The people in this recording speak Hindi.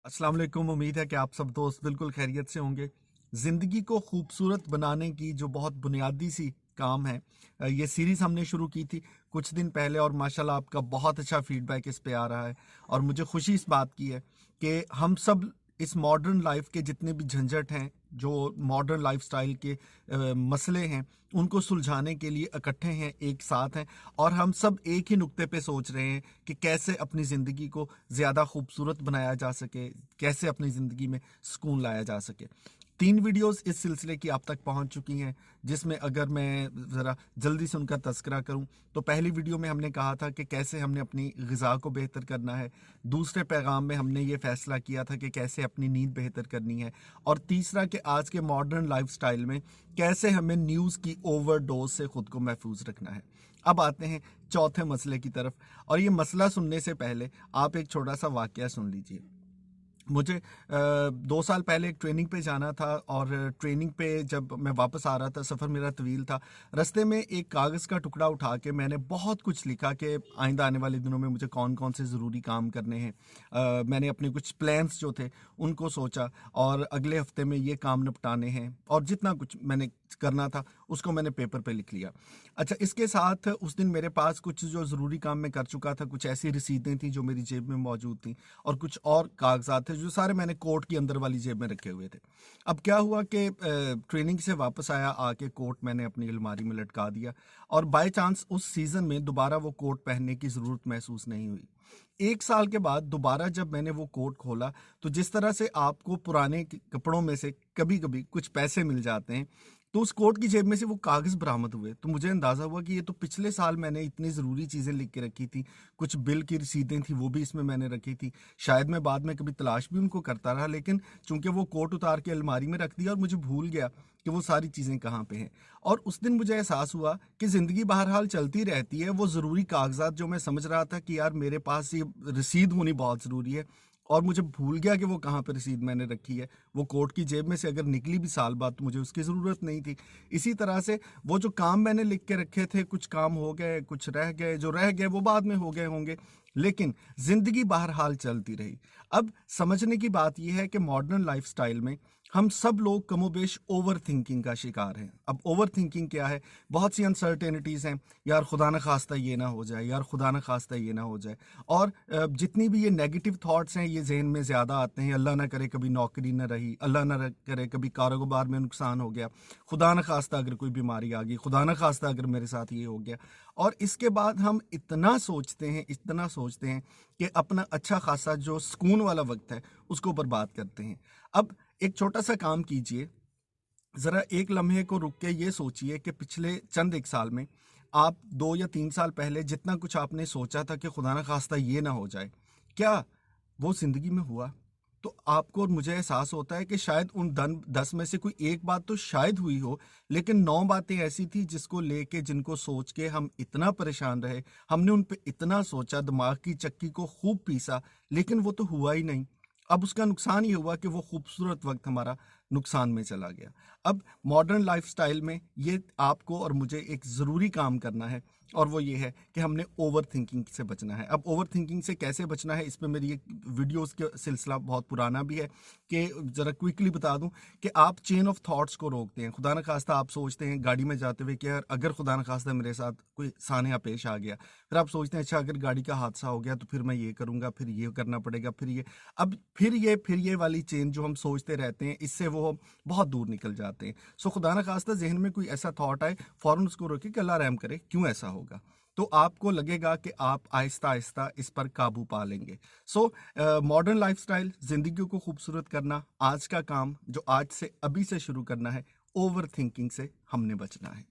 अस्सलाम वालेकुम। उम्मीद है कि आप सब दोस्त बिल्कुल खैरियत से होंगे। ज़िंदगी को खूबसूरत बनाने की जो बहुत बुनियादी सी काम है, ये सीरीज़ हमने शुरू की थी कुछ दिन पहले और माशाल्लाह आपका बहुत अच्छा फीडबैक इस पे आ रहा है। और मुझे खुशी इस बात की है कि हम सब इस मॉडर्न लाइफ के जितने भी झंझट हैं, जो मॉडर्न लाइफस्टाइल के मसले हैं, उनको सुलझाने के लिए इकट्ठे हैं, एक साथ हैं। और हम सब एक ही नुक्ते पे सोच रहे हैं कि कैसे अपनी ज़िंदगी को ज़्यादा खूबसूरत बनाया जा सके, कैसे अपनी ज़िंदगी में सुकून लाया जा सके। 3 वीडियोस इस सिलसिले की आप तक पहुंच चुकी हैं, जिसमें अगर मैं ज़रा जल्दी से उनका तज़किरा करूं तो पहली वीडियो में हमने कहा था कि कैसे हमने अपनी ग़िज़ा को बेहतर करना है। दूसरे पैगाम में हमने ये फ़ैसला किया था कि कैसे अपनी नींद बेहतर करनी है। और तीसरा कि आज के मॉडर्न लाइफ़स्टाइल में कैसे हमें न्यूज़ की ओवरडोज़ से ख़ुद को महफूज रखना है। अब आते हैं चौथे मसले की तरफ। और ये मसला सुनने से पहले आप एक छोटा सा वाक़या सुन लीजिए। मुझे 2 साल पहले एक ट्रेनिंग पे जाना था और ट्रेनिंग पे जब मैं वापस आ रहा था, सफ़र मेरा तवील था। रास्ते में एक कागज़ का टुकड़ा उठा के मैंने बहुत कुछ लिखा कि आइंदा आने वाले दिनों में मुझे कौन-कौन से ज़रूरी काम करने हैं। मैंने अपने कुछ प्लान्स जो थे उनको सोचा और अगले हफ़्ते में ये काम निपटाने हैं और जितना कुछ मैंने करना था उसको मैंने पेपर पे लिख लिया। अच्छा, इसके साथ उस दिन मेरे पास कुछ जो ज़रूरी काम मैं कर चुका था, कुछ ऐसी रसीदें थी जो मेरी जेब में मौजूद थी और कुछ और कागज़ात थे जो सारे मैंने कोट की अंदर वाली जेब में रखे हुए थे। अब क्या हुआ कि ट्रेनिंग से वापस आया, आके कोट मैंने अपनी अलमारी में लटका दिया और बाय चांस उस सीज़न में दोबारा वो कोट पहनने की ज़रूरत महसूस नहीं हुई। 1 साल के बाद दोबारा जब मैंने वो कोट खोला, तो जिस तरह से आपको पुराने कपड़ों में से कभी-कभी कुछ पैसे मिल जाते हैं, तो उस कोट की जेब में से वो कागज़ बरामद हुए। तो मुझे अंदाज़ा हुआ कि ये तो पिछले साल मैंने इतनी ज़रूरी चीज़ें लिख के रखी थी, कुछ बिल की रसीदें थी वो भी इसमें मैंने रखी थी। शायद मैं बाद में कभी तलाश भी उनको करता रहा, लेकिन चूँकि वो कोट उतार के अलमारी में रख दिया और मुझे भूल गया कि वो सारी चीज़ें कहाँ पे हैं। और उस दिन मुझे एहसास हुआ कि ज़िंदगी बहरहाल चलती रहती है, वो ज़रूरी कागज़ात जो मैं समझ रहा था कि यार मेरे पास ये रसीद होनी बहुत ज़रूरी है, और मुझे भूल गया कि वो कहाँ पे रसीद मैंने रखी है। वो कोट की जेब में से अगर निकली भी साल बाद तो मुझे उसकी ज़रूरत नहीं थी। इसी तरह से वो जो काम मैंने लिख के रखे थे, कुछ काम हो गए, कुछ रह गए, जो रह गए वो बाद में हो गए होंगे, लेकिन ज़िंदगी बहरहाल चलती रही। अब समझने की बात ये है कि मॉडर्न लाइफ़स्टाइल में हम सब लोग कमोबेश ओवरथिंकिंग का शिकार हैं। अब ओवरथिंकिंग क्या है? बहुत सी अनसर्टेनिटीज़ हैं, यार खुदा न खास्ता ये ना हो जाए, यार खुदा न खास्ता ये ना हो जाए। और जितनी भी ये नेगेटिव थॉट्स हैं ये ज़हन में ज़्यादा आते हैं। अल्लाह ना करे कभी नौकरी ना रही, अल्लाह ना करे कभी कारोबार में नुकसान हो गया, खुदा न खास्ता अगर कोई बीमारी आ गई, खुदा न खास्ता अगर मेरे साथ ये हो गया। और इसके बाद हम इतना सोचते हैं, इतना सोचते हैं कि अपना अच्छा खासा जो सुकून वाला वक्त है उसको बर्बाद करते हैं। अब एक छोटा सा काम कीजिए, ज़रा एक लम्हे को रुक के ये सोचिए कि पिछले चंद एक साल में आप 2 या 3 साल पहले जितना कुछ आपने सोचा था कि खुदा ना खास्ता ये ना हो जाए, क्या वो ज़िंदगी में हुआ? तो आपको और मुझे एहसास होता है कि शायद उन 10 में से कोई एक बात तो शायद हुई हो, लेकिन 9 बातें ऐसी थी जिसको लेके, जिनको सोच के हम इतना परेशान रहे, हमने उन पे इतना सोचा, दिमाग की चक्की को खूब पीसा, लेकिन वो तो हुआ ही नहीं। अब उसका नुकसान ये हुआ कि वो खूबसूरत वक्त हमारा नुकसान में चला गया। अब मॉडर्न लाइफस्टाइल में ये आपको और मुझे एक ज़रूरी काम करना है, और वो ये है कि हमने ओवर थिंकिंग से बचना है। अब ओवर थिंकिंग से कैसे बचना है, इस पे मेरी एक वीडियोस का सिलसिला बहुत पुराना भी है, कि ज़रा क्विकली बता दूं कि आप चेन ऑफ थॉट्स को रोकते हैं। खुदा न खास्ता आप सोचते हैं गाड़ी में जाते हुए कि यार अगर खुदा न खास्ता मेरे साथ कोई सान्या पेश आ गया, फिर आप सोचते हैं अच्छा अगर गाड़ी का हादसा हो गया तो फिर मैं ये करूंगा, फिर ये करना पड़ेगा, फिर ये। अब फिर ये वाली चेन जो हम सोचते रहते हैं, इससे वो हम बहुत दूर निकल जाते हैं। सो खुदा न खास्ता जहन में कोई ऐसा थॉट आए, फ़ौरन उसको रोके कि अल्लाह रहम करे, क्यों ऐसा होगा? तो आपको लगेगा कि आप आहिस्ता आहिस्ता इस पर काबू पा लेंगे। सो मॉडर्न लाइफस्टाइल, ज़िंदगी को खूबसूरत करना, आज का काम जो आज से अभी से शुरू करना है, ओवर थिंकिंग से हमने बचना है।